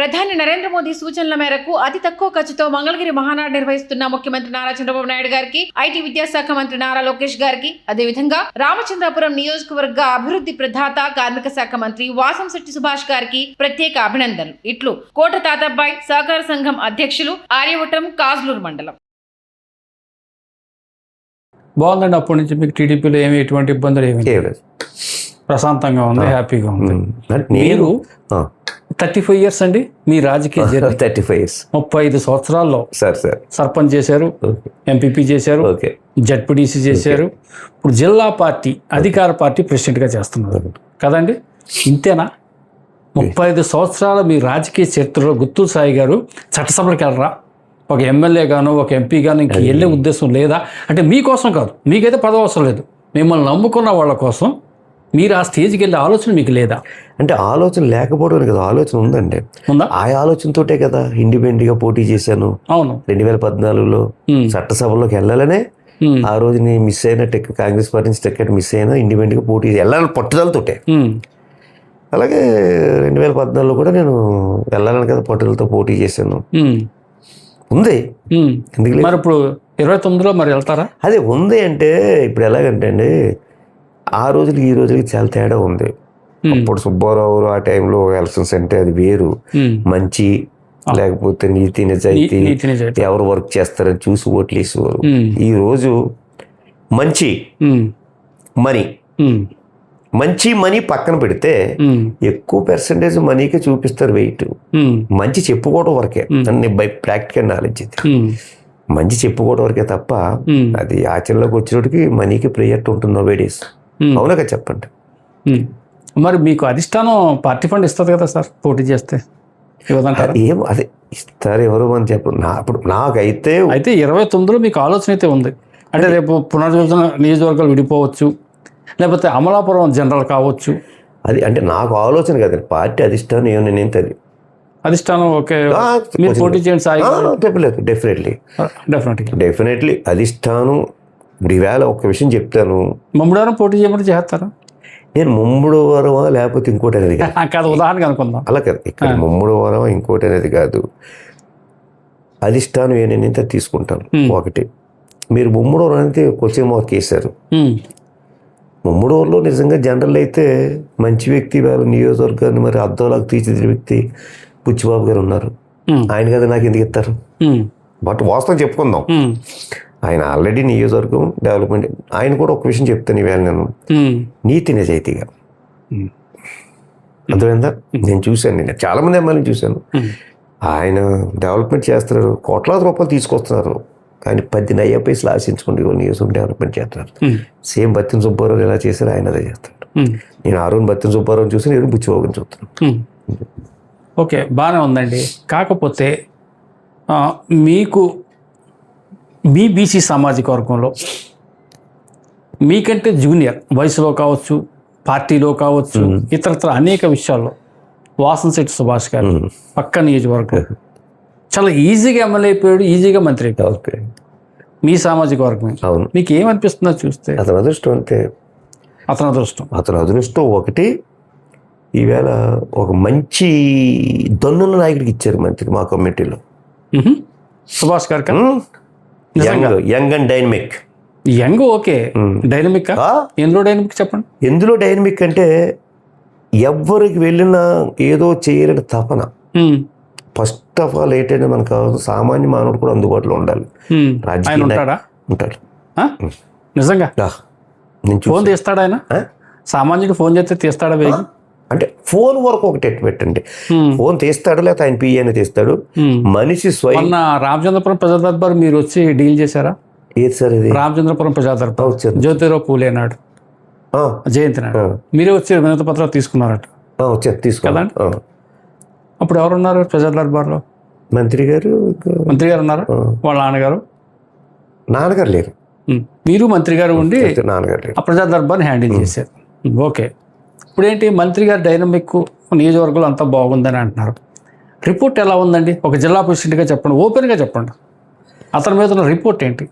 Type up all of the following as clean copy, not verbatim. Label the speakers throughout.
Speaker 1: ప్రధాని నరేంద్ర మోదీ సూచనల మేరకు అతి తక్కువ ఖర్చుతో మంగళగిరి మహానాడు నిర్వహిస్తున్న ముఖ్యమంత్రి నారా చంద్రబాబు నాయుడు గారికి, ఐటీ విద్యాశాఖ మంత్రి నారా లోకేష్ గారికి, అదేవిధంగా రామచంద్రాపురం నియోజకవర్గ అభివృద్ధి ప్రదాత కార్మిక శాఖ మంత్రి వాసంశెట్టి సుభాష్ గారికి ప్రత్యేక అభినందనలు. ఇట్లు కోట తాతబ్బాయి సహకార సంఘం అధ్యక్షులు, ఆర్యవటం, కాజ్లూరు మండలం.
Speaker 2: బాగుందండి. అప్పటి నుంచి మీకు టీడీపీలో ఏమి ఎటువంటి ఇబ్బందులు ఏమి లేదు, ప్రశాంతంగా ఉంది, హ్యాపీగా ఉంది. మీరు 35 years అండి మీ రాజకీయ జర్నీ.
Speaker 3: 35 years,
Speaker 2: 35 సంవత్సరాల్లో
Speaker 3: సార్
Speaker 2: సర్పంచ్ చేశారు, ఎంపీపీ చేశారు, జడ్పీటీసీ చేశారు, ఇప్పుడు జిల్లా పార్టీ అధికార పార్టీ ప్రెసిడెంట్గా చేస్తున్నారు కదండి. ఇంతేనా? 35 సంవత్సరాల మీ రాజకీయ చరిత్రలో గుత్తూరు సాయి గారు చట్టసభలకు వెళ్ళరా? ఒక ఎమ్మెల్యే గాను ఒక ఎంపీ గాను ఇంక వెళ్ళే ఉద్దేశం లేదా? అంటే మీకోసం కాదు, మీకైతే పదవి అవసరం లేదు, మిమ్మల్ని నమ్ముకున్న వాళ్ళ కోసం మీరు ఆ స్టేజ్కి వెళ్ళే ఆలోచన మీకు లేదా?
Speaker 3: అంటే ఆలోచన లేకపోవడం కదా, ఆలోచన ఉందండి.
Speaker 2: ఉందా?
Speaker 3: ఆ ఆలోచనతోటే కదా ఇండిపెండెంట్గా పోటీ చేశాను.
Speaker 2: అవును,
Speaker 3: 2014లో చట్టసభలోకి వెళ్ళాలనే ఆ రోజు నేను మిస్ అయిన కాంగ్రెస్ పార్టీ నుంచి టికెట్ మిస్ అయినా ఇండిపెండెంట్గా పోటీ వెళ్ళాలని పట్టుదలతోటే. అలాగే 2014లో కూడా నేను వెళ్ళాలని కదా పట్టుదలతో పోటీ చేశాను. ఉంది.
Speaker 2: మరి ఇప్పుడు 29లో మరి వెళ్తారా?
Speaker 3: అదే ఉంది. అంటే ఇప్పుడు ఎలాగంటే అండి, ఆ రోజులకి ఈ రోజులకి చాలా తేడా ఉంది. అప్పుడు సుబ్బారావు ఆ టైంలో ఎలక్షన్స్ అంటే అది వేరు. మంచి లేకపోతే నీతి నిజాయితీ, ఎవరు వర్క్ చేస్తారని చూసి ఓట్లు వేసేవారు. ఈ రోజు మంచి మనీ పక్కన పెడితే ఎక్కువ పర్సెంటేజ్ మనీకే చూపిస్తారు వెయిట్. మంచి చెప్పుకోవడం వరకే అన్ని బై ప్రాక్టికల్ నాలెడ్జ్. మంచి చెప్పుకోవడం వరకే తప్ప అది ఆచరణలోకి వచ్చేటికి మనీకి ప్రియారిటీ ఉంటుంది నో డేస్. అవునా కదా చెప్పండి.
Speaker 2: మరి మీకు అధిష్టానం పార్టీ ఫండ్ ఇస్తుంది కదా సార్ పోటీ చేస్తే?
Speaker 3: ఏం అదే ఇస్తారు ఎవరు అని చెప్పరు. అప్పుడు నాకైతే
Speaker 2: 29లో మీకు ఆలోచన అయితే ఉంది. అంటే రేపు పునర్విభజన నియోజకవర్గాలు విడిపోవచ్చు, లేకపోతే అమలాపురం జనరల్ కావచ్చు. అది
Speaker 3: అంటే నాకు ఆలోచన కదండి, పార్టీ అధిష్టానం ఏమో నేను అది
Speaker 2: అధిష్టానం ఓకే మీరు పోటీ చేయండి సాయి.
Speaker 3: డెఫినెట్లీ అధిష్టానం. ఇప్పుడు ఈవేళ ఒక విషయం చెప్తాను,
Speaker 2: ముమ్మడివారం పోటీ చేయమని చేస్తారా?
Speaker 3: నేను ముమ్మడివారమా లేకపోతే ఇంకోటి అనేది
Speaker 2: కాదు, ఉదాహరణగా అనుకుందాం.
Speaker 3: అలా కదా, ఇక్కడ ముమ్మడివారమా ఇంకోటి అనేది కాదు, అధిష్టానం ఏనైతే తీసుకుంటాను. ఒకటి, మీరు ముమ్మడివారం అనేది క్వశ్చన్ మార్క్ వేశారు. ముమ్మడివారిలో నిజంగా జనరల్ అయితే మంచి వ్యక్తి, వాళ్ళ నియోజకవర్గాన్ని మరి అద్దోలాగా తీర్చిదిద్దిన వ్యక్తి బుచ్చిబాబు గారు ఉన్నారు. ఆయన కదా నాకు ఎందుకు ఇస్తారు? బట్ వాస్తవం చెప్పుకుందాం, ఆయన ఆల్రెడీ నియోజకవర్గం డెవలప్మెంట్. ఆయన కూడా ఒక విషయం చెప్తాను ఈవేళ, నేను నీతి నిజాయితీగా అర్థమైందా? నేను చూశాను, నేను చాలామంది ఎమ్మెల్యేని చూశాను. ఆయన డెవలప్మెంట్ చేస్తున్నారు, కోట్లాది రూపాయలు తీసుకొస్తున్నారు, కానీ 10 నయ్య పైసలు ఆశించుకుంటే నియోజకవర్గం డెవలప్మెంట్ చేస్తున్నారు. సేమ్ బత్తిన సుబ్బారావు ఎలా చేశారు ఆయన అదే చేస్తాడు. నేను ఆ రోజు బత్తిన సుబ్బారావు చూసి నేను బుచ్చిబాబుని చూస్తున్నాను.
Speaker 2: ఓకే, బాగానే ఉందండి. కాకపోతే మీకు మీ బీసీ సామాజిక వర్గంలో మీకంటే జూనియర్ వయసులో కావచ్చు, పార్టీలో కావచ్చు, ఇతరత్ర అనేక విషయాల్లో వాసంశెట్టి సుభాష్ గారు పక్క నియోజకవర్గం చాలా ఈజీగా ఎమ్మెల్యే అయిపోయాడు, ఈజీగా మంత్రి అయిపోయాడు. మీ సామాజిక వర్గం.
Speaker 3: అవును.
Speaker 2: మీకు ఏమనిపిస్తుందో చూస్తే?
Speaker 3: అతని అదృష్టం అంతే.
Speaker 2: అతని అదృష్టం
Speaker 3: ఒకటి, ఈవేళ ఒక మంచి దన్నుల నాయకుడికి ఇచ్చారు మంత్రి మా కమిటీలో.
Speaker 2: సుభాష్ గారు
Speaker 3: young and dynamic.
Speaker 2: Young okay, dynamic ఎందులో డైనమిక్ చెప్పండి.
Speaker 3: ఎందులో డైనమిక్ అంటే ఎవరికి వెళ్ళినా ఏదో చేయాలని తపన. ఫస్ట్ ఆఫ్ ఆల్ ఏంటంటే మనకు కావాలి సామాన్య మానవుడు కూడా అందుబాటులో ఉండాలి.
Speaker 2: రాజకీయ
Speaker 3: ఉంటాడు
Speaker 2: నిజంగా. ఫోన్ తీస్తాడు ఆయన? సామాన్యుడు ఫోన్ చేస్తే తీస్తాడా? వేగి
Speaker 3: అంటే ఫోన్ వరకు ఒకటి ఎట్టు పెట్టండి, ఫోన్ తీస్తాడు లేకపోతే ఆయన పిఏని తీస్తాడు. మనిషి స్వయం.
Speaker 2: రామచంద్రపురం ప్రజా దర్బార్ మీరు వచ్చి డీల్ చేశారా?
Speaker 3: ఏది సార్ ఇది?
Speaker 2: రామచంద్రపురం ప్రజా దర్బార్ జ్యోతిరావు పూలే నాడు జయంతి నాడు మీరే వచ్చి వినతి పత్రాలు తీసుకున్నారట.
Speaker 3: తీసుకున్నాను.
Speaker 2: అప్పుడు ఎవరున్నారు ప్రజా దర్బార్లో?
Speaker 3: మంత్రి గారు
Speaker 2: ఉన్నారు, వాళ్ళ నాన్నగారు
Speaker 3: లేరు,
Speaker 2: మీరు మంత్రి గారు ఉండి
Speaker 3: నాన్నగారు
Speaker 2: ఆ ప్రజా దర్బార్ని హ్యాండిల్ చేశారు. ఓకే, ఇప్పుడేంటి మంత్రి గారు డైనమిక్ నియోజకవర్గంలో అంతా బాగుందని అంటున్నారు. రిపోర్ట్ ఎలా ఉందండి? ఒక జిల్లా ప్రెసిడెంట్గా చెప్పండి, ఓపెన్గా చెప్పండి, అతని మీద ఉన్న రిపోర్ట్ ఏంటి?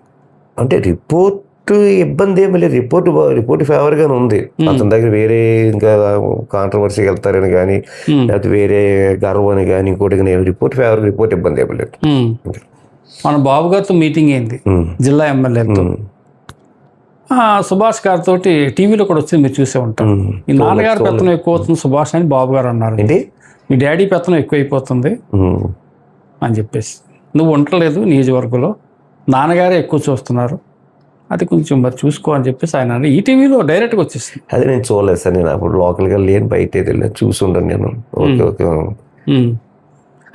Speaker 3: అంటే రిపోర్ట్ ఇబ్బంది ఏమి లేదు. రిపోర్ట్ ఫేవర్గానే ఉంది. అతని దగ్గర వేరే ఇంకా కాంట్రవర్సీకి వెళ్తారని కానీ, లేకపోతే వేరే గర్వం అని కానీ, ఇంకోటి కానీ రిపోర్ట్ ఇబ్బంది ఏమి లేదు.
Speaker 2: మన బాబు గారితో మీటింగ్ అయింది జిల్లా ఎమ్మెల్యేతో. సుభాష్ గారితో టీవీలో కూడా వచ్చింది, మీరు చూసే ఉంటారు. ఈ నాన్నగారి పెత్తనం ఎక్కువ అవుతుంది సుభాష్ అని బాబు గారు అన్నారు.
Speaker 3: ఏంటి
Speaker 2: మీ డాడీ పెత్తనం ఎక్కువైపోతుంది అని చెప్పేసి, నువ్వు ఉండలేదు నియోజకవర్గంలో, నాన్నగారే ఎక్కువ చూస్తున్నారు, అది కొంచెం మరి చూసుకో అని చెప్పేసి ఆయన ఈ టీవీలో డైరెక్ట్గా వచ్చేసింది.
Speaker 3: అది నేను చూడలేదు సార్. నేను అప్పుడు లోకల్గా లేని, బయట వెళ్ళాను, చూసుండను నేను. ఓకే.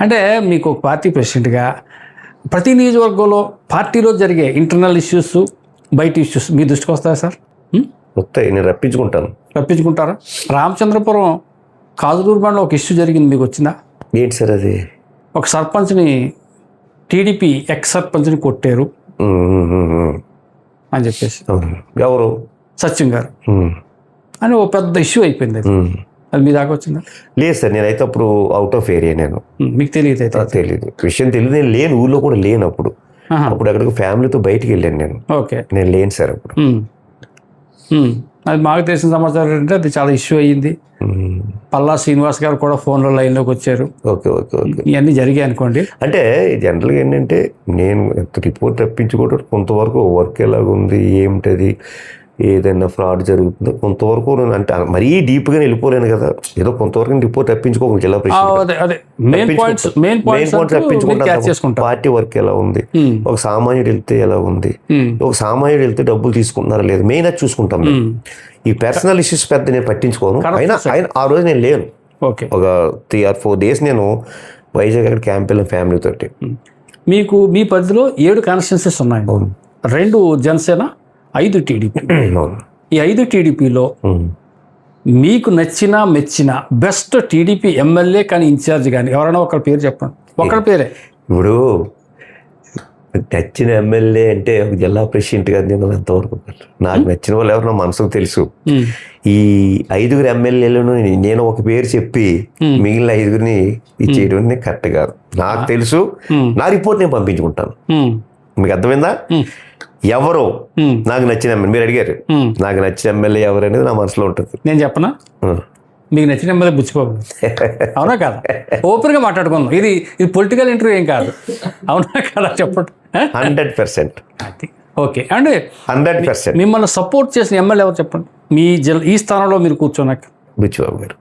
Speaker 2: అంటే మీకు ఒక పార్టీ ప్రెసిడెంట్గా ప్రతి నియోజకవర్గంలో పార్టీలో జరిగే ఇంటర్నల్ ఇష్యూస్, బయట ఇష్యూస్ మీ దృష్టికి వస్తాయా సార్?
Speaker 3: వస్తాయి, నేను
Speaker 2: రప్పించుకుంటారా? రామచంద్రపురం కాజులూరు బండ్లో ఒక ఇష్యూ జరిగింది, మీకు వచ్చిందా?
Speaker 3: ఏంటి సార్ అది?
Speaker 2: ఒక సర్పంచ్ని, టీడీపీ ఎక్స్ సర్పంచ్ని కొట్టారు అని చెప్పేసి,
Speaker 3: ఎవరు?
Speaker 2: సత్యం గారు అని ఓ పెద్ద ఇష్యూ అయిపోయింది. అది మీ దాకా వచ్చిందా?
Speaker 3: లేదు సార్, నేనైతే అప్పుడు అవుట్ ఆఫ్ ఏరియా. నేను
Speaker 2: మీకు తెలియదు అయితే?
Speaker 3: తెలియదు, విషయం తెలియదు. నేను లేను, ఊళ్ళో కూడా లేను అప్పుడు. అక్కడికి ఫ్యామిలీతో బయటికి వెళ్ళాను నేను.
Speaker 2: ఓకే,
Speaker 3: నేను లేను సార్ అప్పుడు.
Speaker 2: అది మాకు తెలిసిన సమాచారం ఏంటంటే అది చాలా ఇష్యూ అయ్యింది. పల్లా శ్రీనివాస్ గారు కూడా ఫోన్లో లైన్లోకి వచ్చారు.
Speaker 3: ఓకే.
Speaker 2: ఇవన్నీ జరిగాయి అనుకోండి.
Speaker 3: అంటే జనరల్గా ఏంటంటే నేను రిపోర్ట్ రప్పించుకోవడం కొంతవరకు వర్క్ ఎలాగుంది, ఏమిటది, ఏదైనా ఫ్రాడ్ జరుగుతుందో కొంతవరకు నేను అంటే మరీ డీప్గా వెళ్ళిపోలేను కదా. ఏదో కొంతవరకు రిపోర్ట్ రప్పించుకోగలను. జిల్లా రప్పించుకుంటాను. పార్టీ వర్క్ ఎలా ఉంది, ఒక సామాన్యుడు వెళ్తే ఎలా ఉంది, ఒక సామాన్యుడు వెళ్తే డబ్బులు తీసుకుంటున్నారా లేదు, మెయిన్ అది చూసుకుంటాం. ఈ పర్సనల్ ఇష్యూస్ పెద్ద నేను పట్టించుకోను. అయినా ఆ రోజు నేను లేను. ఒక 3 or 4 days నేను వైజాగ్ అక్కడ క్యాంప్ వెళ్ళాను ఫ్యామిలీ తోటి.
Speaker 2: మీకు మీ పరిధిలో 7 కాన్స్టిట్యున్సీస్ ఉన్నాయి. 2 జనసేన, 5 టీడీపీ. ఈ 5 టీడీపీలో మీకు నచ్చిన మెచ్చిన బెస్ట్ టీడీపీ ఎమ్మెల్యే కానీ ఇన్ఛార్జ్ కానీ ఎవరైనా ఒకరి పేరు చెప్పండి. ఒకరి పేరే.
Speaker 3: ఇప్పుడు నచ్చిన ఎమ్మెల్యే అంటే ఒక జిల్లా ప్రెసిడెంట్ గారు నేను ఎంతవరకు నాకు నచ్చిన వాళ్ళు ఎవరు నా మనసుకు తెలుసు. ఈ 5 ఎమ్మెల్యేలను నేను ఒక పేరు చెప్పి మిగిలిన 5 ఇచ్చేయడం కరెక్ట్ కాదు. నాకు తెలుసు, నా రిపోర్ట్ నేను పంపించుకుంటాను. మీకు అర్థమైందా? ఎవరో నాకు నచ్చిన ఎమ్మెల్యే మీరు అడిగారు, నాకు నచ్చిన ఎమ్మెల్యే ఎవరు అనేది నా మనసులో ఉంటుంది.
Speaker 2: నేను చెప్పనా? మీకు నచ్చిన ఎమ్మెల్యే బుచ్చిబాబు. అవునా కదా? ఓపెన్గా మాట్లాడుకుందాం. ఇది పొలిటికల్ ఇంటర్వ్యూ ఏం కాదు. అవునా కదా? చెప్పండి.
Speaker 3: 100%.
Speaker 2: ఓకే అండి,
Speaker 3: 100%.
Speaker 2: మిమ్మల్ని సపోర్ట్ చేసిన ఎమ్మెల్యే ఎవరు చెప్పండి? మీ ఈ స్థానంలో మీరు కూర్చోనాక.
Speaker 3: బుచ్చిబాబు గారు.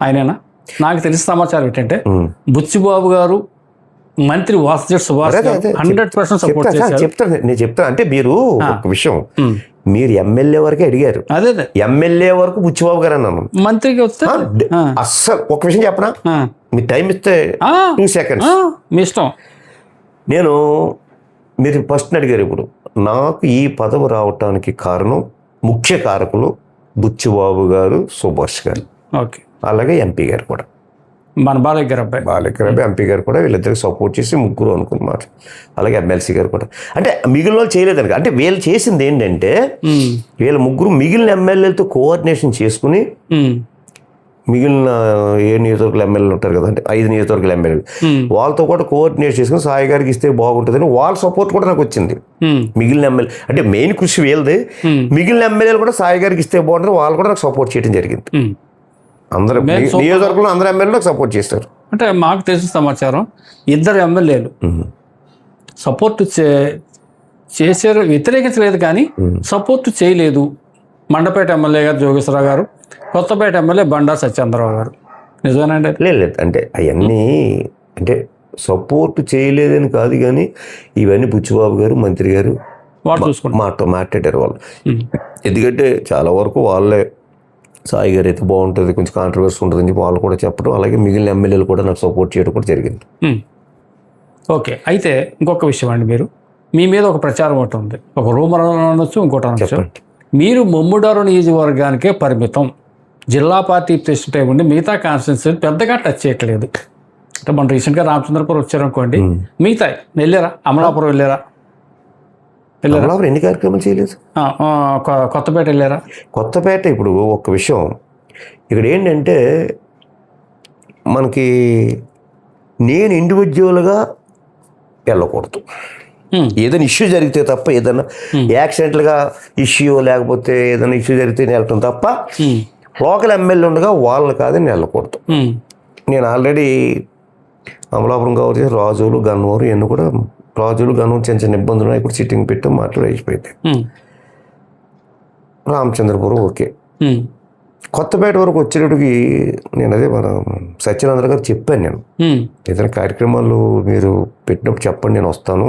Speaker 2: ఆయనేనా? నాకు తెలిసిన సమాచారం ఏంటంటే బుచ్చిబాబు గారు మంత్రి వాసుదేవ్ సుభాష్ 100% సపోర్ట్ చేశారు.
Speaker 3: నేను చెప్తాను. అంటే మీరు ఒక విషయం, మీరు ఎమ్మెల్యే వరకే అడిగారు.
Speaker 2: అదే
Speaker 3: ఎమ్మెల్యే వరకు బుచ్చిబాబు గారు అన్నాను.
Speaker 2: మంత్రికి వస్తే
Speaker 3: అస్సలు ఒక విషయం చెప్పనా, మీ టైం ఇస్తే 2 seconds
Speaker 2: మీ ఇష్టం.
Speaker 3: మీరు ఫస్ట్ అడిగారు. ఇప్పుడు నాకు ఈ పదవి రావటానికి కారణం, ముఖ్య కారకులు బుచ్చిబాబు గారు, సుభాష్ గారు,
Speaker 2: ఓకే,
Speaker 3: అలాగే ఎంపీ గారు కూడా,
Speaker 2: మన బాలయ్య గారు అబ్బాయి
Speaker 3: ఎంపీ గారు కూడా వీళ్ళిద్దరికి సపోర్ట్ చేసి 3 అనుకున్నమాట. అలాగే ఎమ్మెల్సీ గారు కూడా. అంటే మిగిలిన వాళ్ళు చేయలేదని, అంటే వీళ్ళు చేసింది ఏంటంటే వీళ్ళ 3 మిగిలిన ఎమ్మెల్యేలతో కోఆర్డినేషన్ చేసుకుని, మిగిలిన 7 నియోజకవర్గాల ఎమ్మెల్యేలు ఉంటారు కదా, అంటే 5 నియోజకవర్గాల ఎమ్మెల్యేలు, వాళ్ళతో కూడా కోఆర్డినేట్ చేసుకుని సాయి గారికి ఇస్తే బాగుంటుందని వాళ్ళ సపోర్ట్ కూడా నాకు వచ్చింది. మిగిలిన ఎమ్మెల్యే అంటే మెయిన్ కృషి వీళ్ళది. మిగిలిన ఎమ్మెల్యేలు కూడా సాయి గారికి ఇస్తే బాగుంటుంది, వాళ్ళు కూడా నాకు సపోర్ట్ చేయడం జరిగింది. అందరూ నియోజకవర్గంలో అందరూ ఎమ్మెల్యేలు సపోర్ట్ చేస్తారు.
Speaker 2: అంటే మాకు తెలిసిన సమాచారం 2 ఎమ్మెల్యేలు సపోర్ట్ చేశారు, వ్యతిరేకించలేదు కానీ సపోర్ట్ చేయలేదు. మండపేట ఎమ్మెల్యే గారు జోగేశ్వరరావు గారు, కొత్తపేట ఎమ్మెల్యే బండా సత్యేంద్రరావు గారు. నిజమేనండి?
Speaker 3: లేదు అంటే అవన్నీ అంటే సపోర్ట్ చేయలేదని కాదు, కానీ ఇవన్నీ బుచ్చిబాబు గారు, మంత్రి గారు మాట్లాడారు వాళ్ళు. ఎందుకంటే చాలా వరకు వాళ్ళే సాయి గారు అయితే బాగుంటుంది, కొంచెం కాంట్రవర్సీ ఉంటుంది అని చెప్పి వాళ్ళు కూడా చెప్పడం, అలాగే మిగిలిన ఎమ్మెల్యేలు కూడా నాకు సపోర్ట్ చేయడం కూడా జరిగింది.
Speaker 2: ఓకే, అయితే ఇంకొక విషయం అండి, మీ మీద ఒక ప్రచారం ఒకటి ఉంది, ఒక రూమర్ అనొచ్చు, ఇంకోటి అనొచ్చు. మీరు ముమ్మిడివరం నియోజకవర్గానికే పరిమితం, జిల్లా పార్టీ ప్రెసిడెంట్ ఉండి మిగతా కాన్స్టిట్యున్సీ పెద్దగా టచ్ చేయట్లేదు. అంటే మనం రీసెంట్గా రామచంద్రపురం వచ్చారనుకోండి, మిగతా వెళ్ళారా? అమలాపురం వెళ్ళారా?
Speaker 3: ఎన్ని కార్యక్రమాలు చేయలేదు.
Speaker 2: కొత్తపేట వెళ్ళారా?
Speaker 3: కొత్తపేట ఇప్పుడు ఒక విషయం ఇక్కడ ఏంటంటే, మనకి నేను ఇండివిజువల్గా వెళ్ళకూడదు. ఏదైనా ఇష్యూ జరిగితే తప్ప, ఏదైనా యాక్సిడెంట్గా ఇష్యూ లేకపోతే ఏదైనా ఇష్యూ జరిగితే నేను వెళ్ళటం తప్ప లోకల్ ఎమ్మెల్యే ఉండగా వాళ్ళు కాదని నేను వెళ్ళకూడదు. నేను ఆల్రెడీ అమలాపురం కావచ్చు, రాజులు, గన్నవరం ఇవన్నీ కూడా, రాజులు, గన్నవరం చిన్న చిన్న ఇబ్బందులు ఇప్పుడు సిట్టింగ్ పెట్టి మాట్లాడి అయిపోయింది. రామచంద్రపురం ఓకే. కొత్తపేట వరకు వచ్చేటప్పటికి నేను అదే మన సత్యనారాయణ గారు చెప్పాను, నేను ఏదైనా కార్యక్రమాలు మీరు పెట్టినప్పుడు చెప్పండి, నేను వస్తాను,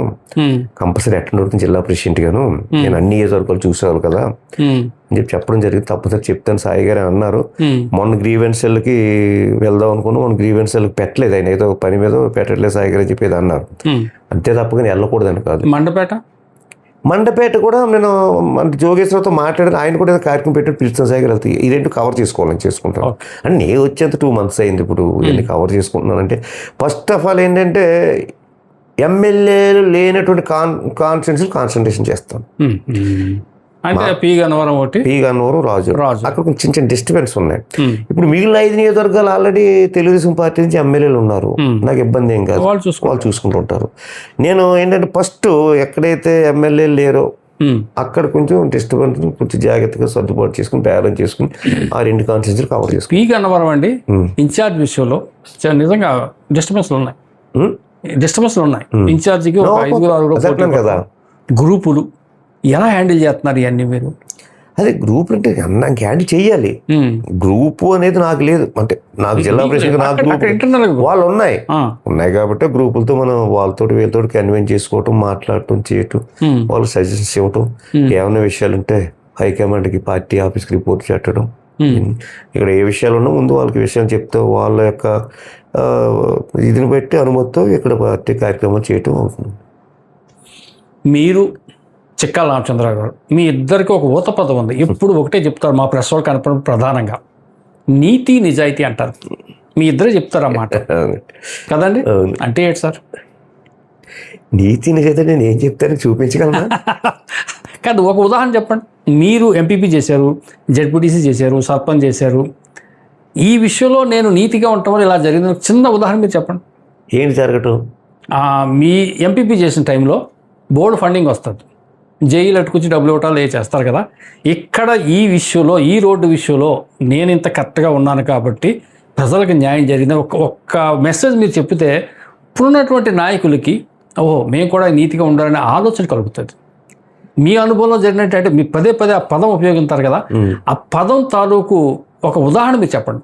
Speaker 3: కంపల్సరీ అటెండ్ అవుతుంది జిల్లా ప్రెసిడెంట్ గాను, నేను అన్ని నియోజకవర్గాలు చూసేవాళ్ళు కదా అని చెప్పడం జరిగింది. తప్పనిసరి చెప్తాను సాయి గారు అన్నారు. మొన్న గ్రీవెన్సెల్కి వెళ్దాం అనుకున్నాం, మొన్న గ్రీవెన్సెల్కి పెట్టలేదు, ఆయన ఏదో పని మీద పెట్టట్లేదు సాయి గారు అని చెప్పేది అన్నారు. అంతే తప్ప నేను వెళ్ళకూడదని కాదు. మండపేట కూడా నేను జోగేశ్వరతో మాట్లాడిన, ఆయన కూడా కార్యక్రమం పెట్టి పిలుస్తాను సాయి గారు వెళ్తాయి, ఇదేంటి కవర్ చేసుకోవాలని చేసుకుంటాను. అంటే నేను వచ్చేంత 2 months అయింది, ఇప్పుడు ఎన్ని కవర్ చేసుకుంటున్నాను అంటే, ఫస్ట్ ఆఫ్ ఆల్ ఏంటంటే ఎమ్మెల్యేలు లేనటువంటి కాన్సన్ట్రేషన్ చేస్తాను.
Speaker 2: పి గన్నవరం, రాజు అక్కడ కొంచెం చిన్న చిన్న డిస్టర్బెన్స్ ఉన్నాయి. ఇప్పుడు మిగిలిన 5 నియోజకవర్గాలు ఆల్రెడీ తెలుగుదేశం పార్టీ నుంచి ఎమ్మెల్యేలు ఉన్నారు, నాకు ఇబ్బంది ఏం కాదు, వాళ్ళు చూసుకుంటూ ఉంటారు. నేను ఏంటంటే ఫస్ట్ ఎక్కడైతే ఎమ్మెల్యేలు లేరో అక్కడ కొంచెం డిస్టర్బెన్స్ కొంచెం జాగ్రత్తగా సర్దుబాటు చేసుకుని బ్యాలెన్స్ చేసుకుని ఆ 2 కాన్స్టిట్యూన్సీలు కవర్ చేసుకుని. పి గన్నవరం అండి ఇన్ఛార్జ్ విషయంలో నిజంగా డిస్టర్బెన్స్లు ఉన్నాయి. ఇన్ఛార్జికి 5-6
Speaker 3: కదా
Speaker 2: గ్రూపులు ఎలా హ్యాండిల్ చేస్తున్నారు ఇవన్నీ మీరు?
Speaker 3: అదే గ్రూప్ అంటే నాకు హ్యాండిల్ చెయ్యాలి. గ్రూపు అనేది నాకు లేదు, అంటే నాకు జిల్లా ప్రెసిడెంట్ నాకు గ్రూప్ వాళ్ళు ఉన్నాయి కాబట్టి గ్రూపులతో మనం వాళ్ళతో వీళ్ళతో కన్విన్స్ చేసుకోవటం, మాట్లాడటం, చేయటం, వాళ్ళు సజెషన్స్ ఇవ్వటం, ఏమైనా విషయాలు ఉంటే హైకమాండ్కి పార్టీ ఆఫీస్కి రిపోర్ట్ పెట్టడం, ఇక్కడ ఏ విషయాలు ఉన్నా ముందు వాళ్ళకి విషయం చెప్తే వాళ్ళ యొక్క ఇదిని బట్టి అనుమతితో ఇక్కడ పార్టీ కార్యక్రమం చేయటం అవుతుంది.
Speaker 2: మీరు చిక్కాల రామచంద్రరావు గారు, మీ ఇద్దరికి ఒక ఊత పదం ఉంది, ఎప్పుడు ఒకటే చెప్తారు మా ప్రెస్ వాళ్ళు కనపడడం, ప్రధానంగా నీతి నిజాయితీ అంటారు. మీ ఇద్దరే చెప్తారు అన్నమాట కదండి? అంటే ఏంటి సార్
Speaker 3: నీతి నిజాయితీ? నేను ఏం చెప్తాను చూపించగలనా?
Speaker 2: కాదు, ఒక ఉదాహరణ చెప్పండి. మీరు ఎంపీపీ చేశారు, జెడ్పీటీసీ చేశారు, సర్పంచ్ చేశారు, ఈ విషయంలో నేను నీతిగా ఉంటాం వల్ల ఇలా జరిగింది, చిన్న ఉదాహరణ మీరు చెప్పండి.
Speaker 3: ఏంటి జరగటం?
Speaker 2: మీ ఎంపీపీ చేసిన టైంలో బోర్డు ఫండింగ్ వస్తుంది, జైలు అట్టుకొచ్చి డబ్బులు ఇవ్వటాలు చేస్తారు కదా, ఇక్కడ ఈ విషయంలో, ఈ రోడ్డు విషయంలో నేను ఇంత కరెక్ట్గా ఉన్నాను కాబట్టి ప్రజలకు న్యాయం జరిగింది ఒక్క మెసేజ్ మీరు చెప్తే ఇప్పుడున్నటువంటి నాయకులకి ఓహో మేము కూడా నీతిగా ఉండాలనే ఆలోచన కలుగుతుంది. మీ అనుభవంలో జరిగినట్టు మీ పదే ఆ పదం ఉపయోగిస్తారు కదా, ఆ పదం తాలూకు ఒక ఉదాహరణ మీరు చెప్పండి.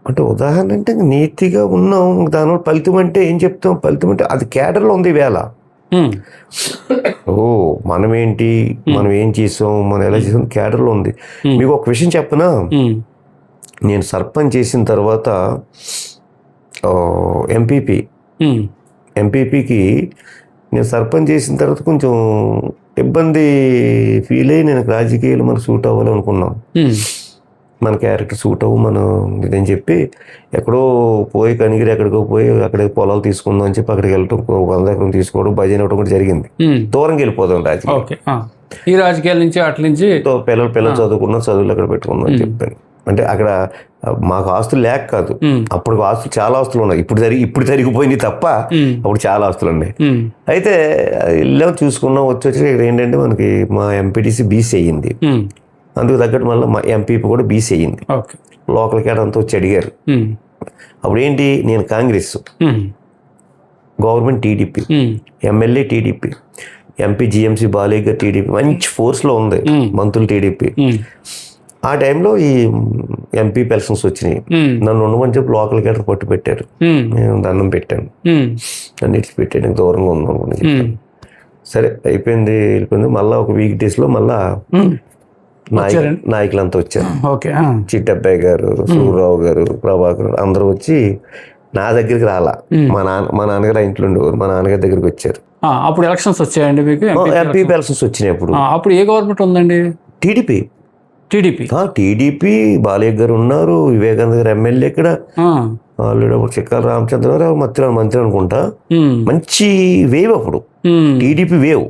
Speaker 3: అంటే ఉదాహరణ అంటే నీతిగా ఉన్నాం, దానివల్ల ఫలితం అంటే ఏం చెప్తాం? ఫలితం అంటే అది కేడర్లో ఉంది వేళ. మనం ఏంటి, మనం ఏం చేసాం, మనం ఎలా చేసాం కేడర్లో ఉంది. మీకు ఒక విషయం చెప్పనా, నేను సర్పంచ్ చేసిన తర్వాత ఎంపీపీకి నేను సర్పంచ్ చేసిన తర్వాత కొంచెం ఇబ్బంది ఫీల్ అయ్యి నేను రాజకీయాలు మనకు సూట్ అవ్వాలి అనుకున్నాం, మన క్యారెక్టర్ సూట్ అవ్వు మనం ఇదని చెప్పి ఎక్కడో పోయి కనిగిరి ఎక్కడికో పోయి అక్కడ పొలాలు తీసుకుందాం అని చెప్పి అక్కడికి వెళ్ళటం, 100 ఎకరం తీసుకోవడం, భజన ఇవ్వడం కూడా జరిగింది. దూరంగా వెళ్ళిపోదాం
Speaker 2: ఈ రాజకీయాల నుంచి అట్ల నుంచి
Speaker 3: పిల్లలు చదువుకున్నాం, చదువులు అక్కడ పెట్టుకుందాం అని చెప్పాను. అంటే అక్కడ మాకు ఆస్తులు లేక కాదు, అప్పుడు ఆస్తులు చాలా ఆస్తులు ఉన్నాయి, ఇప్పుడు జరిగిపోయింది తప్ప అప్పుడు చాలా ఆస్తులు ఉన్నాయి. అయితే వెళ్ళాం, చూసుకున్నాం, వచ్చి ఇక్కడ ఏంటంటే మనకి మా ఎంపీటీసీ బీసీ అయ్యింది, అందుకు తగ్గట్టు మళ్ళీ మా ఎంపీపీ కూడా బీసీ అయ్యింది. లోకల్ క్యాడర్ అంతా వచ్చి అడిగారు. అప్పుడు ఏంటి, నేను Congress, government TDP, MLA TDP, MP GMC Balayya గారు టీడీపీ, మంచి ఫోర్స్లో ఉంది, మంత్రులు టీడీపీ. ఆ టైంలో ఈ ఎంపీ ఎలక్షన్స్ వచ్చినాయి, నన్ను ఉండమని చెప్పి లోకల్ క్యాడర్ పట్టు పెట్టారు. నేను దండం పెట్టాను, నన్ను ఇట్లా పెట్టాను, దూరంగా ఉన్నాను. సరే అయిపోయింది, వెళ్ళిపోయింది. మళ్ళీ ఒక వీక్ డేస్లో మళ్ళా నాయకులంతా వచ్చారు. చిట్టబ్బాయి గారు, సూర్యరావు గారు, ప్రభాకర్ అందరూ వచ్చి నా దగ్గరికి రాలా, మా నాన్నగారు ఇంట్లో ఉండేవారు, మా నాన్నగారి దగ్గరికి వచ్చారు.
Speaker 2: అప్పుడు ఎలక్షన్స్ వచ్చాయండి మీకు?
Speaker 3: ఎంపీ ఎలక్షన్స్ వచ్చినాయి.
Speaker 2: అప్పుడు ఏ గవర్నమెంట్ ఉందండి?
Speaker 3: టీడీపీ బాలయ్య గారు ఉన్నారు, వివేకానంద గారు ఎమ్మెల్యే ఇక్కడ, ఆల్రెడీ చిక్కాల రామచంద్రరావు మంత్రి అనుకుంటా. మంచి వేవ్ అప్పుడు, టీడీపీ వేవ్.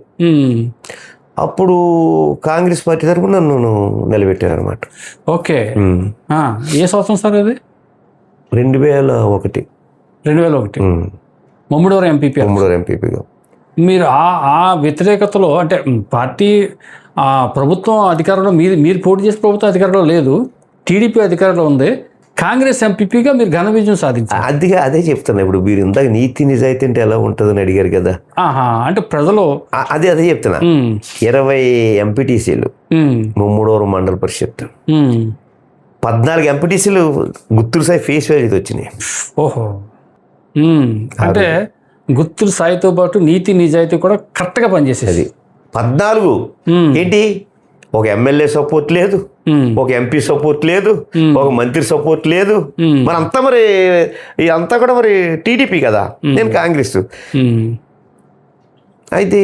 Speaker 3: అప్పుడు కాంగ్రెస్ పార్టీ తరఫున నన్ను నిలబెట్టారు అనమాట.
Speaker 2: ఓకే, ఏ సంవత్సరం సార్ అది?
Speaker 3: 2001.
Speaker 2: మమ్ముడవరం ఎంపీపీ
Speaker 3: ఉమ్మడూరు ఎంపీపీగా.
Speaker 2: మీరు ఆ వ్యతిరేకతలో అంటే పార్టీ ప్రభుత్వం అధికారంలో మీరు పోటీ చేసే ప్రభుత్వం అధికారంలో లేదు, టీడీపీ అధికారంలో ఉంది, కాంగ్రెస్ ఎంపీపీగా మీరు ఘన విజయం సాధించారు.
Speaker 3: అదే చెప్తున్నా. ఇప్పుడు మీరు ఇందాక నీతి నిజాయితీ అంటే ఎలా ఉంటుందని అడిగారు కదా.
Speaker 2: అంటే ప్రజలు
Speaker 3: అదే చెప్తున్నా. 20 ఎంపీటీసీలు ముమ్మడూరు మండల పరిషత్, 14 ఎంపీటీసీలు గుత్తూరు సాయి ఫేస్ వాల్యూతో వచ్చినాయి.
Speaker 2: ఓహో. అంటే గుత్తూరు సాయితో పాటు నీతి నిజాయితీ కూడా కరెక్ట్గా పనిచేసేది.
Speaker 3: 14 ఏంటి, ఒక ఎమ్మెల్యే సపోర్ట్ లేదు, ఒక ఎంపీ సపోర్ట్ లేదు, ఒక మంత్రి సపోర్ట్ లేదు. మరంతా మరి అంతా కూడా మరి టీడీపీ కదా, నేను కాంగ్రెస్. అయితే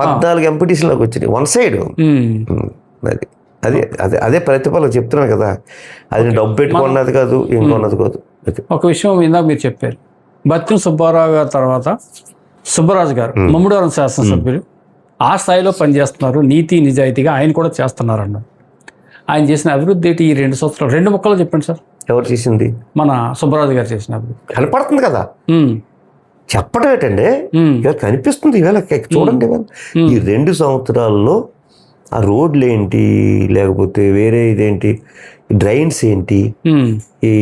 Speaker 3: 14 ఎంపీటీసీలోకి వచ్చినాయి వన్ సైడ్. అది అదే అదే అదే ప్రతిఫలం చెప్తున్నాను కదా. అది డబ్బు పెట్టుకున్నది కాదు, ఇంకొన్నది కాదు.
Speaker 2: ఒక విషయం ఇందాక మీరు చెప్పారు, బత్తిన సుబ్బారావు గారి తర్వాత సుబ్బరాజు గారు మమ్ముడవరం శాసనసభ్యులు ఆ స్థాయిలో పనిచేస్తున్నారు, నీతి నిజాయితీగా ఆయన కూడా చేస్తున్నారు అన్నారు. ఆయన చేసిన అభివృద్ధి ఏంటి ఈ 2 సంవత్సరాలు? 2 ముక్కలు చెప్పండి సార్.
Speaker 3: ఎవరు చేసింది?
Speaker 2: మన సుబ్బరాజు గారు చేసిన అభివృద్ధి
Speaker 3: కనపడుతుంది కదా. చెప్పడం ఏంటండి, ఇవాళ కనిపిస్తుంది. ఇవాళ చూడండి, ఇవాళ ఈ 2 సంవత్సరాల్లో ఆ రోడ్లు ఏంటి, లేకపోతే వేరే ఇదేంటి, డ్రైన్స్ ఏంటి, ఈ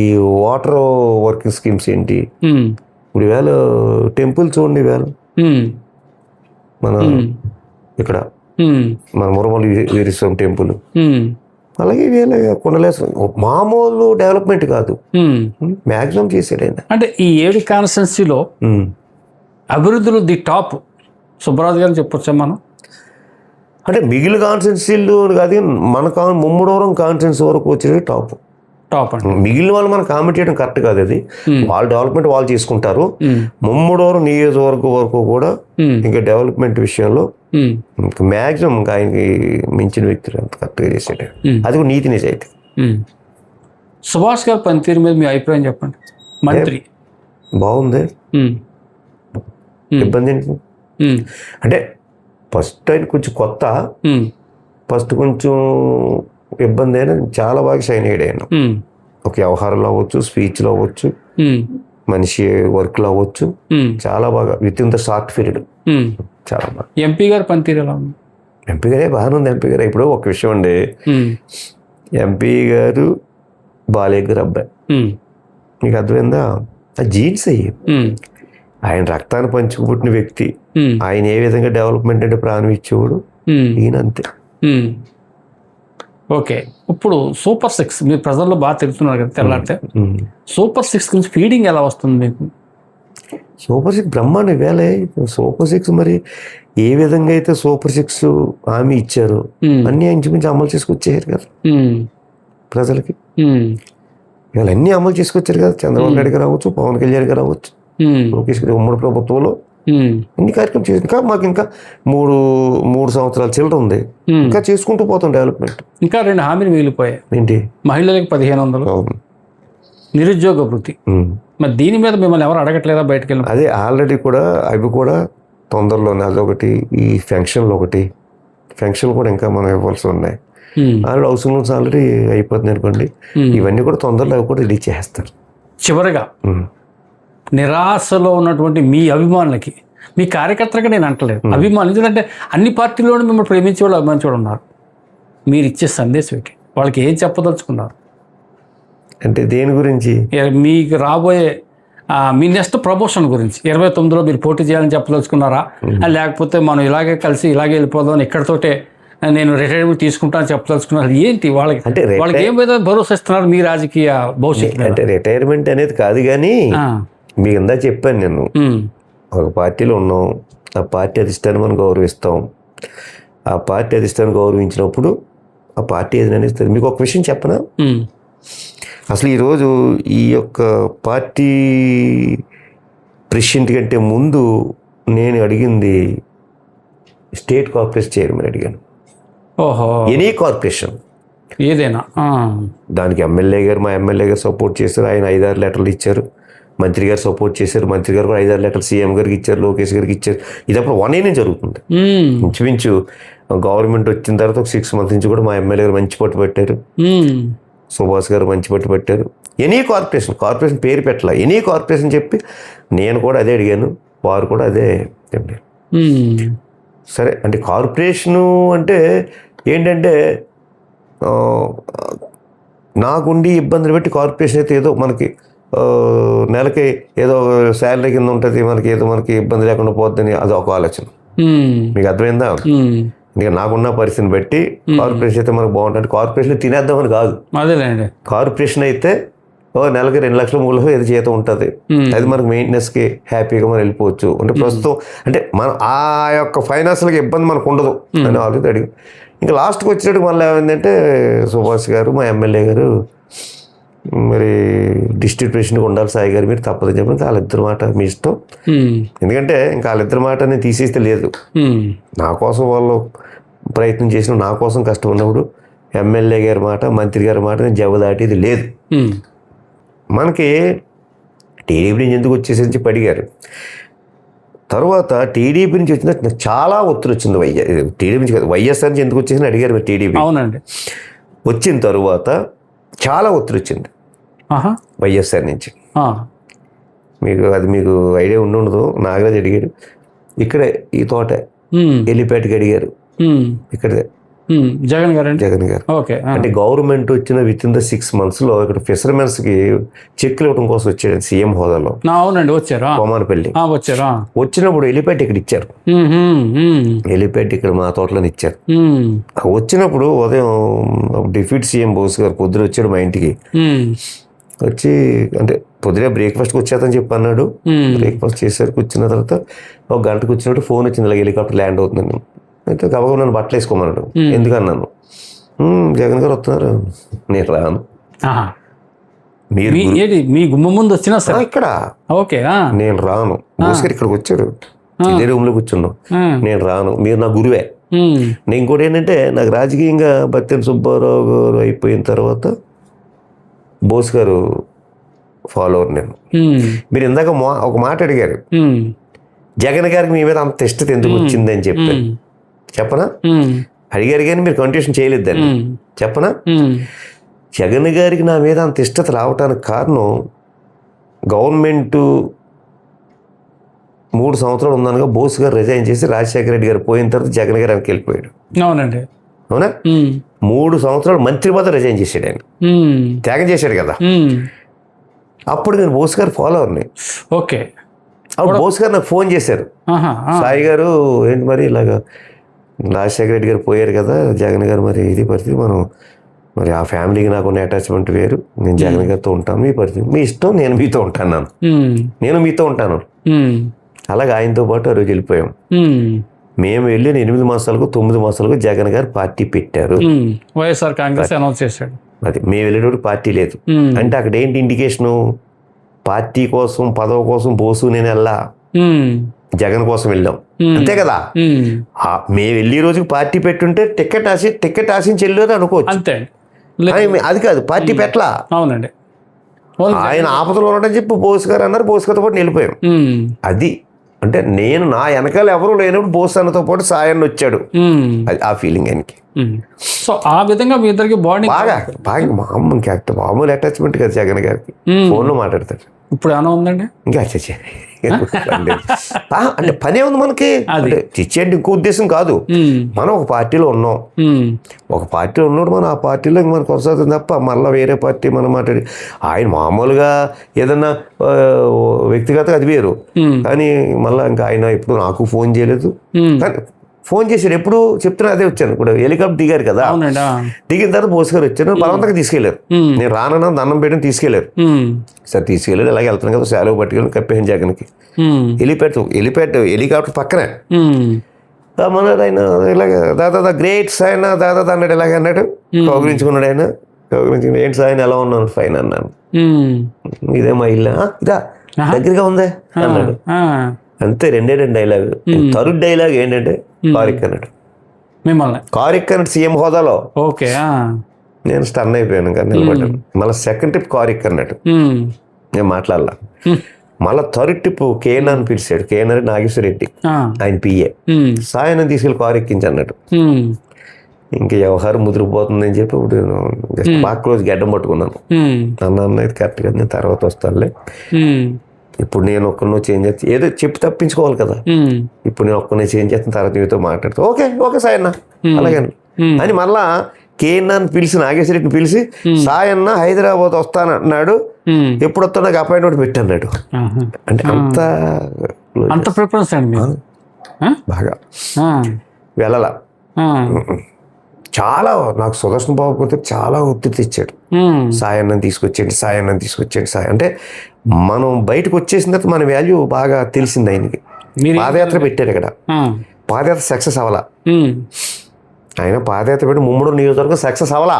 Speaker 3: వాటర్ వర్కింగ్ స్కీమ్స్ ఏంటి. ఇప్పుడు ఈవేళ టెంపుల్ చూడండి, ఈవేళ మన ఇక్కడ మన మురమల వీరస్వామి టెంపుల్, అలాగే ఈవేళ కొండలేశ్వరం మామూలు డెవలప్మెంట్ కాదు, మ్యాక్సిమం చేశాడు ఆయన.
Speaker 2: అంటే ఈ 7 కాన్స్టిట్యున్సీలో అభివృద్ధిలో ది టాప్ సుబ్బరాజు గారిని చెప్పొచ్చా మనం?
Speaker 3: అంటే మిగిలిన కాన్స్టిట్యున్సీలు కాదు, మన ముమ్మడవరం కాన్స్టిట్యున్సీ వరకు వచ్చేది టాప్
Speaker 2: అండి.
Speaker 3: మిగిలిన వాళ్ళు మనం కామెంట్ చేయడం కరెక్ట్ కాదు. అది వాళ్ళ డెవలప్మెంట్ వాళ్ళు చేసుకుంటారు. ముమ్మడవరం నియోజకవర్గం వరకు కూడా ఇంకా డెవలప్మెంట్ విషయంలో ఇంకా మ్యాక్సిమం ఇంకా ఆయనకి మించిన వ్యక్తులు అంత కరెక్ట్గా చేసేట. అది కూడా నీతి నిజాయితీ.
Speaker 2: సుభాష్ గారి పనితీరు మీద మీ అభిప్రాయం చెప్పండి. మంత్రి
Speaker 3: బాగుంది, ఇబ్బంది ఏంటి అంటే ఫస్ట్ ఆయన కొంచెం కొత్త, ఫస్ట్ కొంచెం ఇబ్బంది అయినా చాలా బాగా షైన్ అయ్యాడు ఆయన. ఒక వ్యవహారంలో అవ్వచ్చు, స్పీచ్లో అవ్వచ్చు, మనిషి వర్క్లో అవ్వచ్చు, చాలా బాగా with in the short period చాలా బాగా.
Speaker 2: ఎంపీ గారు పనితీరు ఎలా ఉంది?
Speaker 3: ఎంపీ గారే బాగానే ఉంది. ఎంపీ గారు ఇప్పుడు ఒక విషయం అండి, ఎంపీ గారు బాలయ్య గారు అబ్బాయి, మీకు అర్థమైందా? ఆ జీన్స్ అయ్యి ఆయన రక్తాన్ని పంచుకుపుట్టిన వ్యక్తి. ఆయన ఏ విధంగా డెవలప్మెంట్ అంటే ప్రాణం ఇచ్చేవాడు, ఈయన అంతే.
Speaker 2: ఓకే, ఇప్పుడు సూపర్ 6 మీరు ప్రజల్లో బాగా తెలుస్తున్నారు కదా, తెల్లారితే సూపర్ 6 గురించి ఫీడింగ్ ఎలా వస్తుంది మీకు?
Speaker 3: సూపర్ 6 బ్రహ్మాండం. వేళ సూపర్ 6 మరి ఏ విధంగా అయితే సూపర్ 6 హామీ ఇచ్చారు అన్ని ఇంచుమించు అమలు చేసుకొచ్చారు కదా ప్రజలకి. ఇవాళ అన్ని అమలు చేసుకొచ్చారు కదా. చంద్రబాబు నాయుడు గారు అవ్వచ్చు, పవన్ కళ్యాణ్ గారు అవ్వచ్చు, లోకేష్ గారి ఉమ్మడి ప్రభుత్వంలో ఇన్ని కార్యక్రమం చేసి ఇంకా మాకు ఇంకా మూడు సంవత్సరాల చిల్లర ఉంది, ఇంకా చేసుకుంటూ పోతాం డెవలప్మెంట్.
Speaker 2: ఇంకా 2 హామీలు మిగిలిపోయాయి. ఏంటి? మహిళలకు 1500, నిరుద్యోగ వృత్తి. మరి దీని మీద మిమ్మల్ని ఎవరు అడగట్లేదా బయటకు వెళ్ళి?
Speaker 3: అదే ఆల్రెడీ కూడా అవి కూడా తొందరలోనే, అదొకటి. ఈ ఫెన్షన్లు ఒకటి, ఫెన్షన్ కూడా ఇంకా మనం ఇవ్వాల్సి ఉన్నాయి. ఆల్రెడీ హౌసింగ్ లోన్స్ ఆల్రెడీ అయిపోతుంది అనుకోండి. ఇవన్నీ కూడా తొందరలో అవి కూడా రిలీజ్ చేస్తారు.
Speaker 2: చివరిగా నిరాశలో ఉన్నటువంటి మీ అభిమానులకి, మీ కార్యకర్తలకి నేను అంటలేదు, అభిమానులు, ఎందుకంటే అన్ని పార్టీల్లోనూ మిమ్మల్ని ప్రేమించే వాళ్ళు, అభిమానించే వాళ్ళు ఉన్నారు. మీరు ఇచ్చే సందేశం ఏంటి? వాళ్ళకి ఏం చెప్పదలుచుకున్నారు?
Speaker 3: అంటే దేని గురించి?
Speaker 2: మీకు రాబోయే మీ నెక్స్ట్ ప్రమోషన్ గురించి 29లో మీరు పోటీ చేయాలని చెప్పదలుచుకున్నారా, లేకపోతే మనం ఇలాగే కలిసి ఇలాగే వెళ్ళిపోదాం, ఇక్కడతోటే నేను రిటైర్మెంట్ తీసుకుంటాను చెప్పదలుచుకున్నారు? ఏంటి వాళ్ళకి? అంటే వాళ్ళకి ఏం విధంగా భరోసా ఇస్తున్నారు మీ రాజకీయ భవిష్యత్తు?
Speaker 3: అంటే రిటైర్మెంట్ అనేది కాదు, కానీ మీకు ఇందా చెప్పాను, నేను ఒక పార్టీలో ఉన్నాం, ఆ పార్టీ అధిష్టాన్ని మనం గౌరవిస్తాం. ఆ పార్టీ అధిష్టాన్ని గౌరవించినప్పుడు ఆ పార్టీ ఏదైనా ఇస్తుంది. మీకు ఒక విషయం చెప్పనా, అసలు ఈరోజు ఈ యొక్క పార్టీ ప్రెసిడెంట్ కంటే ముందు నేను అడిగింది స్టేట్ కార్పొరేషన్ చైర్మన్ అడిగాను.
Speaker 2: ఓహో,
Speaker 3: ఎనీ కార్పొరేషన్
Speaker 2: ఏదైనా.
Speaker 3: దానికి మా ఎమ్మెల్యే గారు సపోర్ట్ చేశారు. ఆయన 5-6 లెటర్లు ఇచ్చారు. మంత్రి గారు సపోర్ట్ చేశారు. మంత్రి గారు కూడా 5-6 లెటర్లు సీఎం గారికి ఇచ్చారు, లోకేష్ గారికి ఇచ్చారు. ఇది అప్పుడు 1 year జరుగుతుంది. ఇంచుమించు గవర్నమెంట్ వచ్చిన తర్వాత ఒక 6 months నుంచి కూడా మా ఎమ్మెల్యే గారు మంచి పట్టు పెట్టారు, సుభాష్ గారు మంచి పట్టు పెట్టారు. ఎనీ కార్పొరేషన్ పేరు పెట్టాల, ఎనీ కార్పొరేషన్ చెప్పి నేను కూడా అదే అడిగాను, వారు కూడా అదే చెప్పారు. సరే అంటే కార్పొరేషను అంటే ఏంటంటే నాకుండి ఇబ్బందులు పెట్టి కార్పొరేషన్ అయితే ఏదో మనకి నెలకి ఏదో శాలరీ కింద ఉంటుంది, మనకి ఇబ్బంది లేకుండా పోద్దని అది ఒక ఆలోచన. మీకు అర్థమైందా? ఇంకా నాకున్న పరిస్థితిని బట్టి కార్పొరేషన్ అయితే మనకు బాగుంటుంది. కార్పొరేషన్ తినేద్దామని కాదు,
Speaker 2: అదేలేండి.
Speaker 3: కార్పొరేషన్ అయితే నెలకి 2 లక్షలు 3 లక్షలు ఏదో జీతం ఉంటుంది, అది మనకు మెయింటెనెన్స్కి హ్యాపీగా మనం వెళ్ళిపోవచ్చు. అంటే ప్రస్తుతం అంటే మనం ఆ యొక్క ఫైనాన్షియల్గా ఇబ్బంది మనకు ఉండదు అని ఆలోచన అడిగి ఇంకా లాస్ట్కి వచ్చేటప్పుడు మళ్ళీ ఏమైందంటే సుభాష్ గారు మా ఎమ్మెల్యే గారు మరి డిస్ట్రిక్ట్ ప్రెసిడెంట్గా ఉండాలి సాయి గారు, మీరు తప్పదని చెప్పి వాళ్ళిద్దరి మాట మీ ఇష్టం. ఎందుకంటే ఇంకా వాళ్ళిద్దరి మాట నేను తీసేస్తే లేదు, నా కోసం వాళ్ళు ప్రయత్నం చేసిన, నా కోసం కష్టం ఉన్నప్పుడు ఎమ్మెల్యే గారి మాట మంత్రి గారి మాట నేను జవ దాటేది లేదు. మనకి టీడీపీ నుంచి ఎందుకు వచ్చేసి చెప్పి అడిగారు. తర్వాత టీడీపీ నుంచి వచ్చిన నాకు చాలా ఒత్తిడి వచ్చింది. టీడీపీ నుంచి కాదు, వైఎస్ఆర్ నుంచి ఎందుకు వచ్చేసి అడిగారు మీరు టీడీపీ.
Speaker 2: అవునండి.
Speaker 3: వచ్చిన తర్వాత చాలా ఒత్తిడి వచ్చింది వైఎస్ఆర్ నుంచి. మీకు ఐడియా ఉండదు. నాగరాజ్ అడిగాడు, ఇక్కడే ఈ తోట ఎలిపేటకి అడిగారు, ఇక్కడే
Speaker 2: జగన్ గారు. ఓకే.
Speaker 3: అంటే గవర్నమెంట్ వచ్చిన విత్ ఇన్ ద 6 months ఇక్కడ ఫిషర్మెన్స్ కి చెక్లు ఇవ్వడం కోసం వచ్చాడు సీఎం హోదాలో.
Speaker 2: అవునండి, వచ్చారు.
Speaker 3: కోమానపల్లి
Speaker 2: వచ్చారు.
Speaker 3: వచ్చినప్పుడు ఎలిపేట ఇక్కడ ఇచ్చారు, ఎలిపేట ఇక్కడ మా తోటలో ఇచ్చారు. వచ్చినప్పుడు ఉదయం డిప్యూటీ సీఎం బోస్ గారు పొద్దున వచ్చాడు మా ఇంటికి. వచ్చి అంటే పొద్దునే బ్రేక్ఫాస్ట్కి వచ్చేదని చెప్పి అన్నాడు. బ్రేక్ఫాస్ట్ చేశారు. కూర్చున్న తర్వాత 1 గంటకు వచ్చినట్టు ఫోన్ వచ్చింది, ఇలా హెలికాప్టర్ ల్యాండ్ అవుతుందని. అయితే కాబట్టి నన్ను బట్టలు వేసుకోమన్నాడు. ఎందుకన్నాను, జగన్ గారు వస్తున్నారు, నేను రాను.
Speaker 2: మీరు మీ గుమ్మ ముందు వచ్చినా సరే
Speaker 3: ఇక్కడ
Speaker 2: ఓకే
Speaker 3: నేను రాను. బోస్ గారు ఇక్కడికి వచ్చాడు, ఇదే రూమ్ లో కూర్చున్నాం, నేను రాను, మీరు నా గురువే. నేను ఇంకోటి ఏంటంటే నాకు రాజకీయంగా బత్తెన సుబ్బారావు గారు అయిపోయిన తర్వాత బోస్ గారు ఫాలోవర్ నేను. మీరు ఇందాక ఒక మాట అడిగారు, జగన్ గారికి మీ మీద అంత ఇష్టత ఎందుకు వచ్చింది అని చెప్పి చెప్పనా? అడిగారు కానీ మీరు కంటిన్యూషన్ చేయలేదు దాన్ని. చెప్పనా? జగన్ గారికి నా మీద అంత ఇష్టత రావటానికి కారణం గవర్నమెంట్ 3 సంవత్సరాలు ఉందనగా బోస్ గారు రిజైన్ చేసి రాజశేఖర రెడ్డి గారు పోయిన తర్వాత జగన్ గారు ఆయనకి వెళ్ళిపోయాడు.
Speaker 2: అవునండి.
Speaker 3: అవునా? 3 సంవత్సరాలు మంత్రి పదవి రిజైన్ చేశాడు, ఆయన త్యాగం చేశాడు కదా. అప్పుడు నేను బోస్ గారు ఫాలోవర్ని.
Speaker 2: ఓకే.
Speaker 3: అప్పుడు బోస్ గారు నాకు ఫోన్ చేశారు, సాయి గారు ఏంటి మరి ఇలాగా రాజశేఖర రెడ్డి గారు పోయారు కదా, జగన్ గారు మరి ఇది పరిస్థితి, మనం మరి ఆ ఫ్యామిలీకి నాకు ఉన్న అటాచ్మెంట్ వేరు, నేను జగన్ గారితో ఉంటాను, మీ పరిస్థితి మీ ఇష్టం, నేను మీతో ఉంటాను, నేను మీతో ఉంటాను. అలాగే ఆయనతో పాటు ఆ రోజు వెళ్ళిపోయాం. మేము వెళ్ళిన 8 మాసాలకు 9 మాసాలకు జగన్ గారు పార్టీ పెట్టారు,
Speaker 2: వైఎస్ఆర్ కాంగ్రెస్ అనౌన్స్ చేశాడు.
Speaker 3: అది మేము వెళ్ళేటప్పుడు పార్టీ లేదు. అంటే అక్కడ ఏంటి ఇండికేషను, పార్టీ కోసం పదవి కోసం బోసు నేను వెళ్ళా, జగన్ కోసం వెళ్ళాం, అంతే కదా. మేము వెళ్ళే రోజుకి పార్టీ పెట్టుంటే టికెట్ ఆశించి వెళ్ళేది అనుకోవచ్చు,
Speaker 2: అంతే.
Speaker 3: అది కాదు, పార్టీ పెట్టలా.
Speaker 2: అవునండి.
Speaker 3: ఆయన ఆపదలో ఉన్నాడని చెప్పి బోస్ గారు అన్నారు, బోస్ గారితో పాటు వెళ్ళిపోయాం. అది అంటే నేను నా వెనకాల ఎవరు లేనప్పుడు బోస్ అన్నతో పాటు సాయన్న వచ్చాడు, అది ఆ ఫీలింగ్ ఆయనకి.
Speaker 2: సో ఆ విధంగా మీ ఇద్దరికి బాండింగ్
Speaker 3: బాగా మామూలు అటాచ్మెంట్ కదా జగన్ గారికి. ఫోన్లో మాట్లాడతాడు.
Speaker 2: ఇప్పుడు ఏమైనా ఉందండి
Speaker 3: ఇంకా అంటే పనే ఉంది మనకి. చిచ్చేంటి ఇంకో ఉద్దేశం కాదు, మనం ఒక పార్టీలో ఉన్నాం, ఒక పార్టీలో ఉన్నప్పుడు మనం ఆ పార్టీలో ఇంక మనం కొనసాగుతుంది తప్ప మళ్ళీ వేరే పార్టీ మనం మాట్లాడి ఆయన మామూలుగా ఏదన్నా వ్యక్తిగతంగా అది వేరు. కానీ మళ్ళీ ఇంకా ఆయన ఇప్పుడు నాకు ఫోన్ చేయలేదు, కానీ ఫోన్ చేశాడు ఎప్పుడు చెప్తున్నా అదే వచ్చాను. ఇప్పుడు హెలికాప్టర్ దిగారు కదా, దిగిన తర్వాత బోస్ గారు వచ్చారు, బలవంతంగా తీసుకెళ్లారు. నేను రానన్నా దండం పెట్టని తీసుకెళ్లారు. సరే తీసుకెళ్ళారు, అలాగే వెళ్తున్నాను కదా, సెలవు పట్టుకెళ్ళి కప్పేసాను జగన్కి. హెలికాప్టర్ పక్కనే మన్నాడు ఆయన, ఇలాగ దాదా గ్రేట్ సాయన దాదా అన్నాడు, ఇలాగ అన్నాడు, కౌగులించుకున్నాడు ఆయన. కౌగులించుకుని ఏంటి సాయన ఎలా ఉన్నాను, ఫైన్ అన్నాను. ఇదే మా ఇల్లు, ఇదా దగ్గరగా ఉందే అన్నాడు. అంతే, 2 డైలాగ్. థర్డ్ డైలాగ్ ఏంటంటే కారిక్ అన్నాడు,
Speaker 2: మిమ్మల్ని
Speaker 3: కారిక్ అన్నాడు సీఎం హోదాలో.
Speaker 2: ఓకే.
Speaker 3: నేను స్టన్ అయిపోయాను కానీ నిలబడ్డాను. మళ్ళీ సెకండ్ ట్రిప్ కారిక్ అన్నాడు, నేను మాట్లాడలా. మళ్ళీ థర్డ్ ట్రిప్ కేఎన్ అని పిలిచాడు, కేఎన్ నాగేశ్వర రెడ్డి ఆయన పిఏ. సాయన తీసుకెళ్ళి కారు ఎక్కించి అన్నాడు. ఇంకా వ్యవహారం ముదిరిపోతుందని చెప్పి ఇప్పుడు నేను జస్ట్ బాగా క్లోజ్ గడ్డం పట్టుకున్నాను. అన్న ఇది కరెక్ట్ కదా, నేను తర్వాత వస్తానులే, ఇప్పుడు నేను ఒక్కరినో చేంజ్ చేస్తే ఏదో చెప్పి తప్పించుకోవాలి కదా, ఇప్పుడు నేను ఒక్కరినే చేంజ్ చేస్తాను, తర్వాత మీతో మాట్లాడుతా ఓకే సాయన్న అలాగే అని మళ్ళా కేఎన్ పిలిచి నాగేశ్వరరెడ్డిని పిలిచి సాయన్న హైదరాబాద్ వస్తానన్నాడు, ఎప్పుడు వస్తా నాకు అపాయింట్మెంట్ పెట్టన్నాడు. అంటే
Speaker 2: అంత ప్రిఫరెన్స్ అండి
Speaker 3: బాగా వెళ్ళాల. చాలా నాకు సుదర్శన్ బాబు పోతే చాలా ఒత్తిడి తెచ్చాడు, సాయన్నని తీసుకొచ్చేయండి సాయి అంటే మనం బయటకు వచ్చేసిన తర్వాత మన వాల్యూ బాగా తెలిసింది ఆయనకి. పాదయాత్ర పెట్టాడు ఇక్కడ, పాదయాత్ర సక్సెస్ అవ్వాలా, ఆయన పాదయాత్ర పెట్టి ముమ్మడి నియోజకవర్గం సక్సెస్ అవ్వాలా.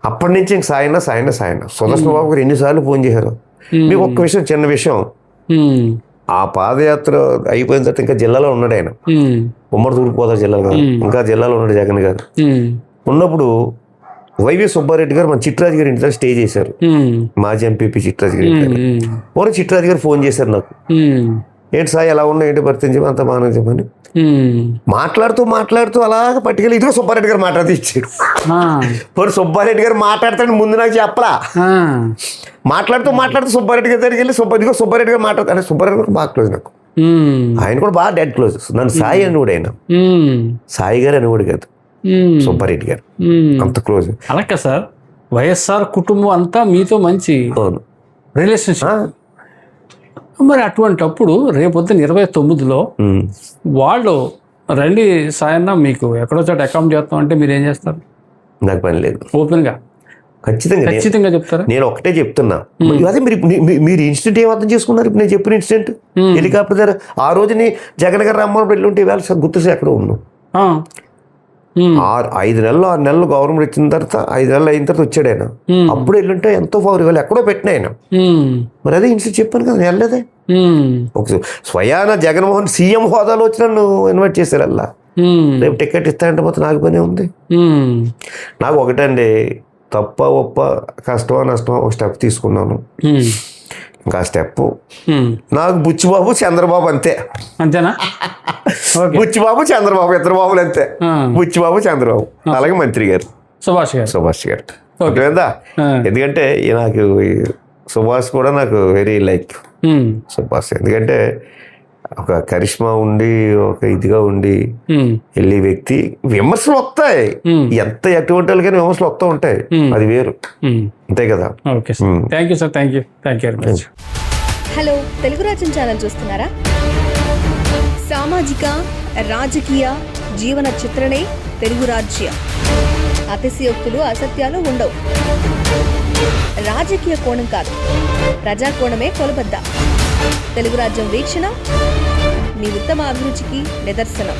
Speaker 3: అప్పటి నుంచి ఇంక సాయన్న సుదర్శన్ బాబు గారు ఎన్నిసార్లు ఫోన్ చేశారు. మీకు ఒక్క విషయం, చిన్న విషయం, ఆ పాదయాత్ర అయిపోయిన తర్వాత ఇంకా జిల్లాలో ఉన్నాడు ఆయన, ఉమ్మడి తూర్పుగోదావరి జిల్లాలో ఇంకా జిల్లాలో ఉన్నాడు జగన్ గారు. ఉన్నప్పుడు వైవి సుబ్బారెడ్డి గారు మన చిట్రాజు గారి ఇంట్లో స్టే చేశారు, మాజీ ఎంపీపీ చిట్రాజు గారి ఇంట్లో. చిట్రాజు గారు ఫోన్ చేశారు నాకు, ఏంటి సాయి ఎలా ఉన్నా, ఏంటి భర్తని చెప్పి అంత బాగా చెప్పని మాట్లాడుతూ అలాగ పట్టుకెళ్ళి ఇదిగో సుబ్బారెడ్డి గారు మాట్లాడితే ఇచ్చాడు. పోనీ సుబ్బారెడ్డి గారు మాట్లాడతాడు ముందు నాకు చెప్పలా, మాట్లాడుతూ సుబ్బారెడ్డి గారి దగ్గరికి వెళ్ళి ఇదిగో సుబ్బారెడ్డి గారు మాట్లాడతాడు. సుబ్బారెడ్డి గారు బాగా క్లోజ్ నాకు, ఆయన కూడా బాగా డెడ్ క్లోజ్. నన్ను సాయి అని కూడా, ఆయన సాయి గారు అని కూడా కాదు, సుబ్బారెడ్డి గారు అంత క్లోజ్.
Speaker 2: అలాగే సార్, వైఎస్ఆర్ కుటుంబం అంతా మీతో మంచి రిలేషన్షిప్. మరి అటువంటప్పుడు రేపొద్దున 29లో వాళ్ళు రండి సాయన్న మీకు ఎక్కడో చోట అకౌంట్ చేస్తాం అంటే మీరు ఏం చేస్తారు?
Speaker 3: నాకు పని లేదు,
Speaker 2: ఓపెన్గా ఖచ్చితంగా చెప్తారా?
Speaker 3: నేను ఒకటే చెప్తున్నా, అదే మీరు ఇన్సిడెంట్ ఏం అర్థం చేసుకున్నారు? ఇప్పుడు నేను చెప్పిన ఇన్సిడెంట్ హెలికాప్టర్ దగ్గర ఆ రోజుని జగన్ గారు రమ్మని వెళ్ళుంటే వేళ గుర్తు ఎక్కడ ఉన్నాం. 5 నెలలు 6 నెలలు గవర్నమెంట్ ఇచ్చిన తర్వాత 5 నెలలు అయిన తర్వాత వచ్చాడు ఆయన, అప్పుడు వెళ్ళుంటే ఎంతో పవర్ ఇవ్వాలి, ఎక్కడో పెట్టిన ఆయన. మరి అదే ఇన్సిడెంట్ చెప్పాను కదా, వెళ్ళలేదే. ఒకసారి స్వయాన జగన్మోహన్ సీఎం హోదాలో వచ్చి నన్ను ఇన్వైట్ చేశారు. అలా రేపు టికెట్ ఇస్తానంటే పోతే నాకు పని ఉంది. నాకు ఒకటండి, తప్ప ఒప్ప కష్టమా నష్టమా ఒక స్టెప్ తీసుకున్నాను. ఇంకా స్టెప్ నాకు బుచ్చిబాబు చంద్రబాబు అంతేనా? బుచ్చిబాబు చంద్రబాబు ఇద్దరు బాబులు అంతే, బుచ్చిబాబు చంద్రబాబు, అలాగే మంత్రి గారు సుభాష్ గారు లేదా. ఎందుకంటే నాకు సుభాష్ కూడా నాకు వెరీ లైక్ సుభాష్, ఎందుకంటే ఒక కరిష్మా ఉండి ఒక ఇదిగా ఉండి వెళ్ళే వ్యక్తి. విమర్శలు వస్తాయి, ఎంత ఎటువంటి వాళ్ళకైనా విమర్శలు వస్తూ ఉంటాయి, అది వేరు, అంతే కదా.
Speaker 4: హలో, తెలుగు రాజ్యం ఛానల్ చూస్తున్నారా? సామాజిక రాజకీయ జీవన చిత్రణే తెలుగు రాజ్యం. అతిశయోక్తులు అసత్యాలు ఉండవు. రాజకీయ కోణం కాదు, ప్రజా కోణమే కొలబద్ద. తెలుగు రాజ్యం వీక్షణ మీ ఉత్తమ అభిరుచికి నిదర్శనం.